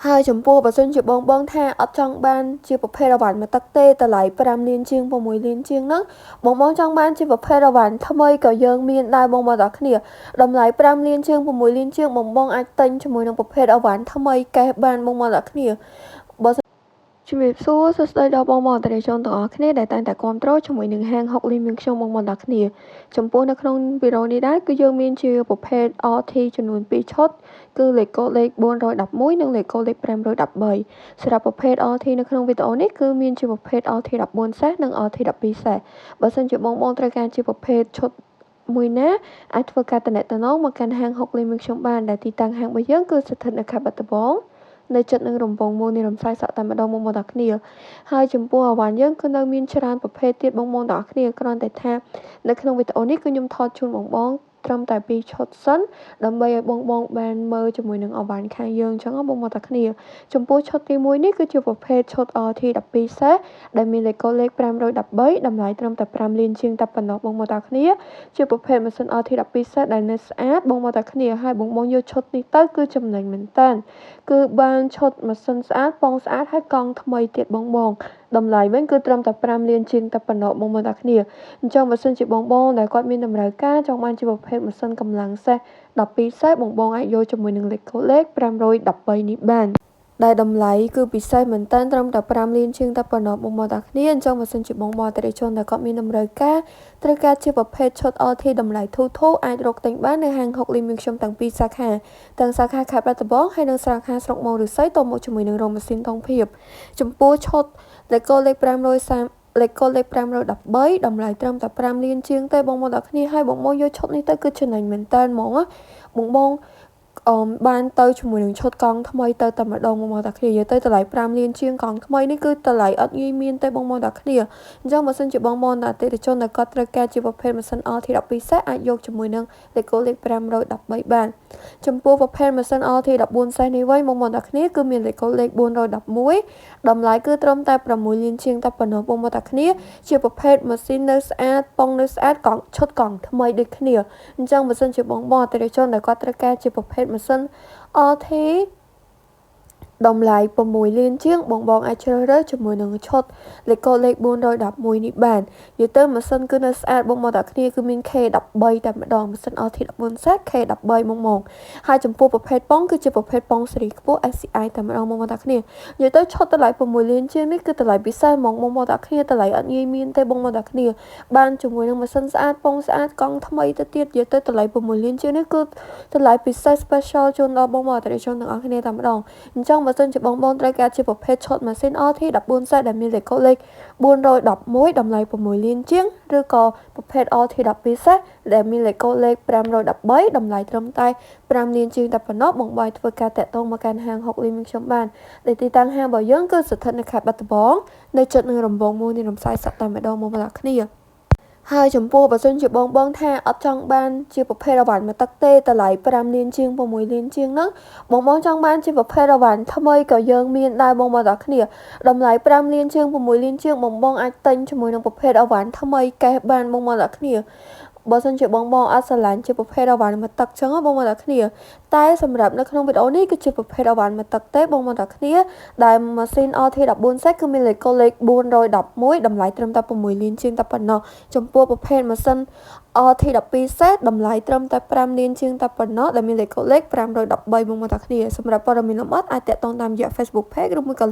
ហើយចំពោះបើសិនជាបងថាអត់ចង់បានជាប្រភេទរ៉ាវ៉ាន់មួយទឹកទេតម្លៃ5លានជាង6លានជាងហ្នឹងបងចង់បានជាប្រភេទរ៉ាវ៉ាន់ថ្មីក៏យើងមានដែរបងប្អូនទាំងគ្នាតម្លៃ5លានជាង6លានជាងបងអាចទិញជាមួយនឹងប្រភេទរ៉ាវ៉ាន់ថ្មីកេះបានបងប្អូនទាំងគ្នាបើជំរាបសួរសួស្តីដល់បងប្អូនអន្តរជនទាំងអស់គ្នាដែលតែងតែគាំទ្រជាមួយនឹងហាងហុកលីមានខ្ញុំបងប្អូនទាំងគ្នាចំពោះនៅក្នុងវីដេអូនេះដែរគឺយើងមានជាប្រភេទ RT ចំនួន2ឈុតគឺលេខកូដលេខ411និងលេខកូដលេខ513សម្រាប់ប្រភេទ RT នៅក្នុងវីដេអូនេះគឺមានជាប្រភេទ RT 14សេសនិង RT 12សេសបើសិនជាបងប្អូនត្រូវការជាប្រភេទឈុតមួយណាអាចធ្វើការតំណែងមកកាន់ហាងហុកលីមានខ្ញុំបានដែលទីតាំងហាងរបស់យើងគឺស្ថិតនៅខេត្តបាត់ដំបងនៅចិត្តនឹងរំពងមូលនៃរំសាយសក់តែម្ដងបងប្អូនទាំងគ្នាហើយចំពោះអវ៉ាន់យើងគឺនៅមានច្រើនប្រភេទទៀតបងប្អូនទាំងគ្នាគ្រាន់តែថានៅក្នុងវីដេអូនេះគឺខ្ញុំថតជូនបងត្រឹមតែ2ឈុតសិនដើម្បីឲ្យបងបានមើលជាមួយនឹងអវ៉ាន់ខាងយើងអញ្ចឹងបងប្អូនទាំងគ្នាចំពោះឈុតទី1នេះគឺជាប្រភេទឈុត RT 12សេសដែលមានលេខកូដលេខ513តម្លៃត្រឹមតែ5លានជាងតែប៉ុណ្ណោះបងប្អូនទាំងគ្នាជាប្រភេទម៉ាស៊ីន RT 12សេសដែលនៅស្អាតបងប្អូនទាំងគ្នាហើយបងយកឈុតនេះទៅគឺចំណេញមែនតើគឺបានឈុតម៉ាស៊ីនស្អាតពងស្អាតហើយកង់ថ្មីទៀតបងតម្លៃវិញគឺត្រឹមតែ5លានជាងតែប៉ុណ្ណោះបងទាំងគ្នាអញ្ចឹងបើសិនជាបងដែលគាត់មានតម្រូវការចង់បានជាប្រភេទម៉ាស៊ីនកម្លាំងសេស12សេសបងអាចយកជាមួយនឹងលេខកូដលេខ513នេះបានដែលតម្លៃគឺពិសេសមែនតើត្រឹមតែ5លានជាងតែប៉ុណ្ណោះបងទាំងគ្នាអញ្ចឹងបើសិនជាបងអតិថិជនដែលគាត់មានតម្រូវការត្រូវការជាប្រភេទឈុត RT តម្លៃធូរអាចរកទិញបាននៅហាងហុកលីមានខ្ញុំទាំងពីរសាខាទាំងសាខាខេត្តបាត់ដំបងហើយនិងសាខាស្រុកមោរិស័យតមកជាមួយនឹងរោងម៉ាស៊ីនថងភាពចំពោះឈុតលេខកូដលេខ530លេខកូដលេខ513តម្លៃត្រឹមតែ5លានជាងទេបងទាំងគ្នាហើយបងយកឈុតនេះទៅគឺចំណេញមែនតើហ្មងបងបានទៅជាមួយនឹងឈុតកង់ថ្មីទៅតែម្ដងបងតាគ្នានិយាយទៅតម្លៃ5លានជាងកង់ថ្មីនេះគឺតម្លៃអត់ងាយមានទេបងតាគ្នាអញ្ចឹងបើសិនជាបងអតិថិជនដែលគាត់ត្រូវការជាប្រភេទម៉ាស៊ីន RT 12សេសអាចយកជាមួយនឹងលេខកូដលេខ513បានចំពោះប្រភេទម៉ាស៊ីន RT 14សេសនេះវិញបងតាគ្នាគឺមានលេខកូដលេខ411តម្លៃគឺត្រឹមតែ6លានជាងតែប៉ុណ្ណោះបងតាគ្នាជាប្រភេទម៉ាស៊ីននៅស្អាតពងនៅស្អាតកង់ឈុតកង់ថ្មីដូចគ្នាអញ្ចឹងបើសិនជាបងអតិថិជនដែលគាត់ត្រូវការជាប្រភេទម៉ាស៊ីន RT តម្លៃ6លានជាងបងអាចជ្រើសរើសជាមួយនឹងឈុតលេខកូដលេខ411នេះបាននិយាយទៅម៉ាស៊ីនគឺនៅស្អាតបងតែគ្នាគឺមាន K13 តែម្ដងម៉ាស៊ីន RT 14សេស K13 បងហើយចំពោះប្រភេទពងគឺជាប្រភេទពងស៊េរីខ្ពស់ SCI តែម្ដងបងតែគ្នានិយាយទៅឈុតតម្លៃ6លានជាងនេះគឺតម្លៃពិសេសហ្មងបងតែគ្នាតម្លៃអត់ងាយមានទេបងតែគ្នាបានជាមួយនឹងម៉ាស៊ីនស្អាតពងស្អាតកង់ថ្មីទៅទៀតនិយាយទៅតម្លៃ6លានជាងនេះគឺតម្លៃពិសេស special ជូនដល់បងអតិថិជនទាំងអស់គ្នាតែម្ដងអញ្ចឹងបើសិនជាបងត្រូវការជាប្រភេទឈុតម៉ាស៊ីន RT 14សេសដែលមានលេខកូដលេខ411តម្លៃ6លានជាងឬក៏ប្រភេទ RT 12សេសដែលមានលេខកូដលេខ513តម្លៃត្រឹមតែ5លានជាងតែប៉ុណ្ណោះបងបាយធ្វើការតាក់ទងមកកាន់ហាងហុកលីមានខ្ញុំបានដែលទីតាំងហាងរបស់យើងគឺស្ថិតនៅខេត្តបាត់ដំបងនៅជិតនឹងរំពងមូលនៃរំសាយសក់តែម្ដងបងប្អូនគ្នាហើយចំពោះបើសិនជាបងថាអត់ចង់បានជាប្រភេទរ៉ាវ៉ាន់មួយទឹកទេតម្លៃ5លានជាង6លានជាងហ្នឹងបងចង់បានជាប្រភេទរ៉ាវ៉ាន់ថ្មីក៏យើងមានដែរបងទាំងគ្នាតម្លៃ5លានជាង6លានជាងបងអាចទិញជាមួយនឹងប្រភេទរ៉ាវ៉ាន់ថ្មីកេះបានបងទាំងគ្នាបើសិនជាបងអត់ស្រឡាញ់ជាប្រភេទរ៉ាវ៉ាន់មួយទឹកចឹងបងទាំងគ្នាតែសម្រាប់នៅក្នុងវីដេអូនេះគឺជាប្រភេទរ៉ាវ៉ាន់មួយទឹកទេបងទាំងគ្នាដែលម៉ាស៊ីន RT 14សេសគឺមានលេខកូដលេខ411តម្លៃត្រឹមតែ6លានជាងតែប៉ុណ្ណោះចំពោះប្រភេទម៉ាស៊ីន RT 12សេសតម្លៃត្រឹមតែ5លានជាងតែប៉ុណ្ណោះដែលមានលេខកូដលេខ513បងទាំងគ្នាសម្រាប់ព័ត៌មានលម្អិតអាចតាក់ទងតាមរយៈ Facebook Page ឬមួយក៏